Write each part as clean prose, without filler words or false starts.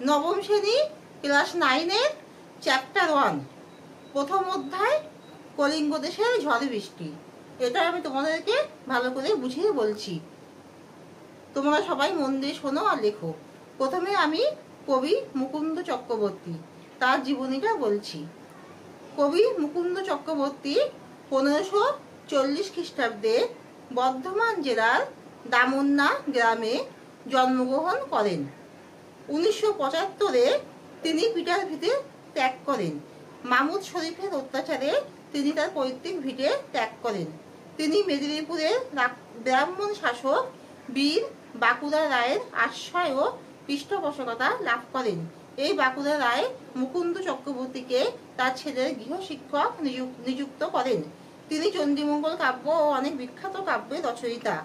নবম শ্রেণী class 9-এর chapter 1 প্রথম অধ্যায় কলিঙ্গ দেশের ঝড় বৃষ্টি। এটা আমি তোমাদেরকে ভালো করে বুঝিয়ে বলছি, তোমরা সবাই মন দিয়ে শোনো আর লেখো। প্রথমে আমি কবি মুকুন্দ চক্রবর্তী তার জীবনীটা বলছি। কবি মুকুন্দ চক্রবর্তী 1540 খ্রিস্টাব্দে বর্ধমান জেলার দামন্না গ্রামে জন্মগ্রহণ করেন। 1975-এ তিনি পিতার ভিটে ত্যাগ করেন। মামুদ শরীফের অত্যাচারে তিনি তার পৈতৃক ভিটে ত্যাগ করেন। তিনি মেদিনীপুরের ব্রাহ্মণ শাসক বীর বাঁকুড়া রায়ের আশ্রয় ও পৃষ্ঠপোষকতা লাভ করেন। এই বাঁকুড়া রায় মুকুন্দ চক্রবর্তীকে তার ছেলের গৃহশিক্ষক নিযুক্ত করেন। তিনি চণ্ডীমঙ্গল কাব্য ও অনেক বিখ্যাত কাব্যের রচয়িতা।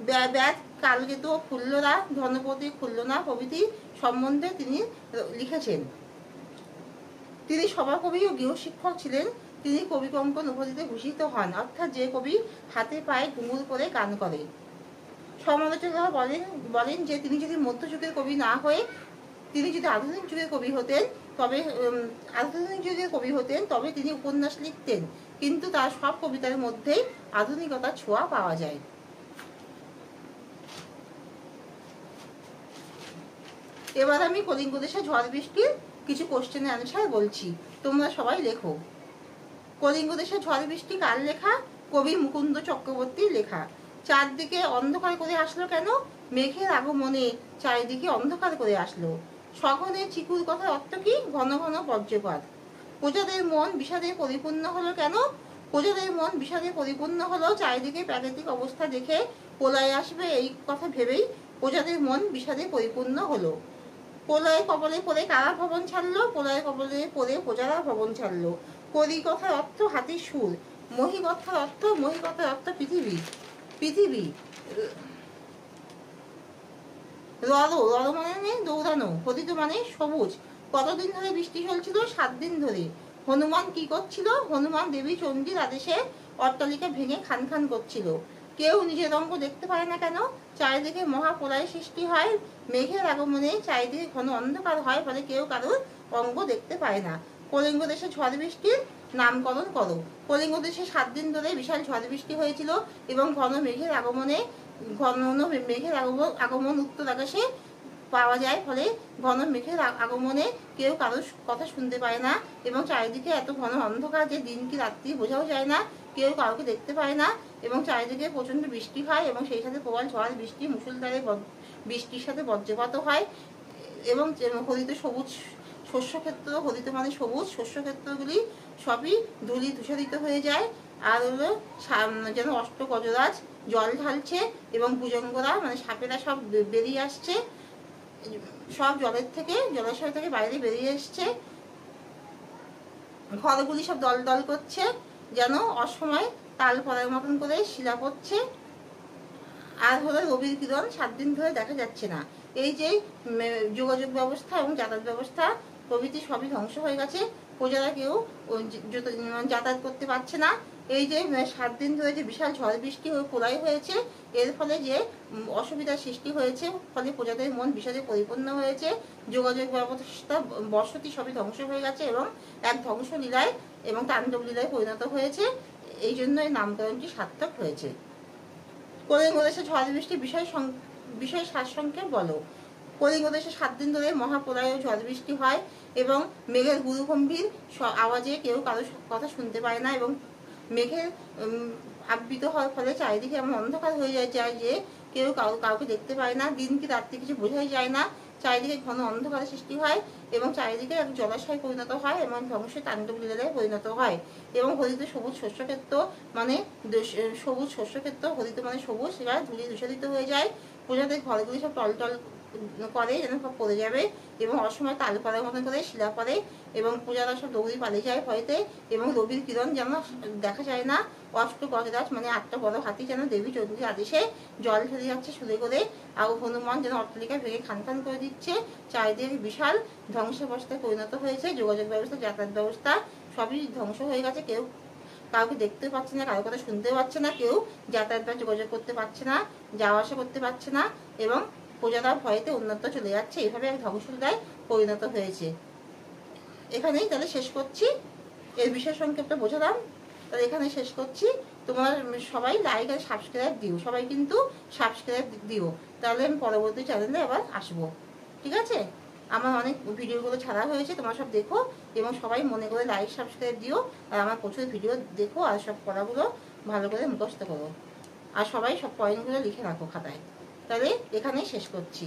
ব্যাস, কালকেতু ও ফুল্লরা, ধনপতি, খুল্লনা প্রভৃতি সম্বন্ধে তিনি লিখেছেন। তিনি সভাকবি ও গৃহশিক্ষক ছিলেন। তিনি কবি কঙ্কন উপাধিতে ভূষিত হন, অর্থাৎ যে কবি হাতে পায়ে ঘুঙুর করে গান করে। সমালোচকরা বলেন যে তিনি যদি মধ্যযুগের কবি না হয়ে তিনি যদি আধুনিক যুগের কবি হতেন তবে তিনি উপন্যাস লিখতেন, কিন্তু তার সব কবিতার মধ্যেই আধুনিকতার ছোঁয়া পাওয়া যায়। এবার আমি কলিঙ্গ দেশের ঝড় বৃষ্টির কিছু কোশ্চেনের অ্যান্সার বলছি, তোমরা সবাই লেখো। কলিঙ্গ দেশের ঝড় বৃষ্টি কার লেখা? কবি মুকুন্দ চক্রবর্তীর লেখা। চারদিকে অন্ধকার করে আসলো কেন? মেঘের আগমনে চারিদিকে অন্ধকার করে আসলো। সঘনে চিকুর কথার অর্থ কি? ঘন ঘন বজ্রপাত। প্রজাদের মন বিষাদে পরিপূর্ণ হলো কেন? প্রজাদের মন বিষাদে পরিপূর্ণ হলো চারিদিকে প্রাকৃতিক অবস্থা দেখে প্রলয় আসবে এই কথা ভেবেই প্রজাদের মন বিষাদে পরিপূর্ণ হলো। প্রলয় কবলে পড়ে কারা ভবন ছাড়লো? প্রলয় কবলে পড়ে প্রজারা ভবন ছাড়লো। করি কথার অর্থ হাতির সুর। মহি কথার অর্থ পৃথিবী। রদ মানে দৌড়ানো। হরিত মানে সবুজ। কতদিন ধরে বৃষ্টি চলছিল? 7 দিন ধরে। হনুমান কি করছিল? হনুমান দেবী চণ্ডীর আদেশে অট্টালিকা ভেঙে খান খান করছিল। কেউ নিজের অঙ্গ দেখতে পারে না কেন? চারিদিকে মহাপ্রলয় সৃষ্টি হয়। মেঘের আগমনে চারিদিকে ঘন অন্ধকার হয়, ফলে কেউ কারোর অঙ্গ দেখতে পায় না। কলিঙ্গ দেশে ঝড় বৃষ্টির নামকরণ করো। কলিঙ্গ দেশে 7 দিন ধরে বিশাল ঝড় বৃষ্টি হয়েছিল এবং ঘন মেঘের আগমন উত্তর আকাশে পাওয়া যায়, ফলে ঘন মেঘের আগমনে কেউ কারোর কথা শুনতে পায় না এবং চারিদিকে এত ঘন অন্ধকার যে দিন কি রাত্রি বোঝাও যায় না, কেউ কাউকে দেখতে পায় না এবং চারিদিকে প্রচন্ড বৃষ্টি হয় এবং সেই সাথে প্রবল ঝড় বৃষ্টি, মুষলধারে বৃষ্টির সাথে বজ্রপাতও হয় এবং হরিত সবুজ শস্যক্ষেত্র, হরিত মানে সবুজ, শস্যক্ষেত্রগুলি সবই ধূলি ধূসরিত হয়ে যায়। আর হলো যেন অষ্ট গজরাজ জল ঢালছে এবং ভুজঙ্গরা মানে সাপেরা সব বেরিয়ে আসছে, সব জলাশয় থেকে বাইরে বেরিয়ে এসছে। ঘরগুলি সব দল দল করছে, যেন অসময় তাল পড়ার মতন করে শিলা পড়ছে। আর হলো রবির কিরণ 7 দিন ধরে দেখা যাচ্ছে না। এই যে যোগাযোগ ব্যবস্থা এবং যাতায়াত ব্যবস্থা প্রভৃতি সবই ধ্বংস হয়ে গেছে। প্রজারা কেউ যাতায়াত করতে পারছে না। এই যে 7 দিন ধরে যে বিশাল ঝড় বৃষ্টি হয়ে প্রলয় হয়েছে, এর ফলে যে অসুবিধার সৃষ্টি হয়েছে, ফলে প্রজাদের মন বিষাদে পরিপূর্ণ হয়েছে। যোগাযোগ ব্যবস্থা, বসতি সবই ধ্বংস হয়ে গেছে এবং এক ধ্বংসলীলায় এবং তাণ্ডব লীলায় পরিণত হয়েছে। এই জন্য এই নামকরণটি সার্থক হয়েছে। কলিঙ্গ দেশে ঝড় বৃষ্টি বিষয় সারসংক্ষেপ বলো। কলিঙ্গ দেশে 7 দিন ধরে মহাপ্রলয় ও ঝড় বৃষ্টি হয় এবং মেঘের গুরুগম্ভীর আওয়াজে কেউ কারোর কথা শুনতে পায় না এবং মেঘের আবৃত হওয়ার ফলে চারিদিকে এমন অন্ধকার হয়ে যায় যে কেউ কাউকে দেখতে পায় না। দিন কি রাত্রি কিছু বোঝাই যায় না। চারিদিকে ঘন অন্ধকারের সৃষ্টি হয় এবং চারিদিকে এক জলাশয় পরিণত হয় এবং ধ্বংসের তাণ্ডব লীলায় পরিণত হয়। এবং হরিত সবুজ শস্যক্ষেত্র মানে হরিত মানে সবুজ, সেটা ধুলি দূষিত হয়ে যায়। প্রজাদের ঘরগুলি সব টলটল করে যেন সব পড়ে যাবে এবং অসময় তাল পড়ার মতন করে শিলা পড়ে এবং প্রজারা সব দৌড়ি পালিয়ে যায় ভয়তে এবং রবির কিরণ যেন দেখা যায় না। অষ্ট গজরাজ মানে 8টা বড় হাতি যেন দেবী চণ্ডীর আদেশে জল ঢেলে যাচ্ছে সুদে করে, আর হনুমান যেন অট্টালিকা ভেঙে খান খান করে দিচ্ছে। চারিদিকে বিশাল ধ্বংসাবস্থায় পরিণত হয়েছে। যোগাযোগ ব্যবস্থা, যাতায়াত ব্যবস্থা সবই ধ্বংস হয়ে গেছে। কেউ কাউকে দেখতে পাচ্ছে না, কারোর কথা শুনতে পাচ্ছে না, কেউ যাতায়াত বা যোগাযোগ করতে পারছে না, যাওয়া আসা করতে পারছে না এবং প্রজারা ভয়েতে উন্নত চলে যাচ্ছে, এইভাবে এক ধ্বংসলীলায় পরিণত হয়েছে। এখানেই তাহলে শেষ করছি, এর বিষয় সংক্ষেপটা বোঝালাম, তাহলে এখানে শেষ করছি। তোমার সবাই লাইক আর সাবস্ক্রাইব দিও, সবাই কিন্তু সাবস্ক্রাইব দিও, তাহলে আমি পরবর্তী চ্যানেলে আবার আসবো। ঠিক আছে, আমার অনেক ভিডিওগুলো ছাড়া হয়েছে, তোমরা সব দেখো এবং সবাই মনে করে লাইক সাবস্ক্রাইব দিও, আর আমার প্রচুর ভিডিও দেখো, আর সব পড়াগুলো ভালো করে মুখস্থ করো, আর সবাই সব পয়েন্টগুলো লিখে রাখো খাতায়। তাহলে এখানেই শেষ করছি।